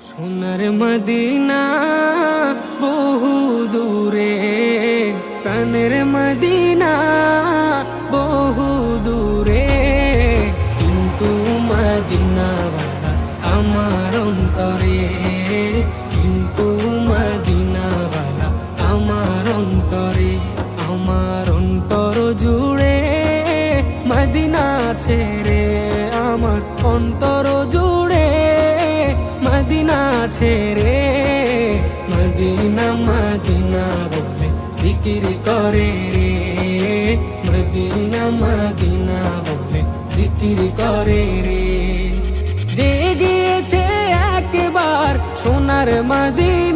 সোনার মদিনা বহু দূরে, প্রাণের মদিনা বহু দূরে, কিন্তু মদিনাওয়ালা আমার অন্তরে, কিন্তু মদিনাওয়ালা আমার অন্তরে, আমার অন্তর জুড়ে মদিনা ছেড়ে, আমার অন্তর জুড়ে মদিনা ছেড়ে, মদিনা মদিনা বলে জিকির করে রে, মদিনা মদিনা বলে জিকির করে রে। যে গিয়েছে একবার সোনার মদিনা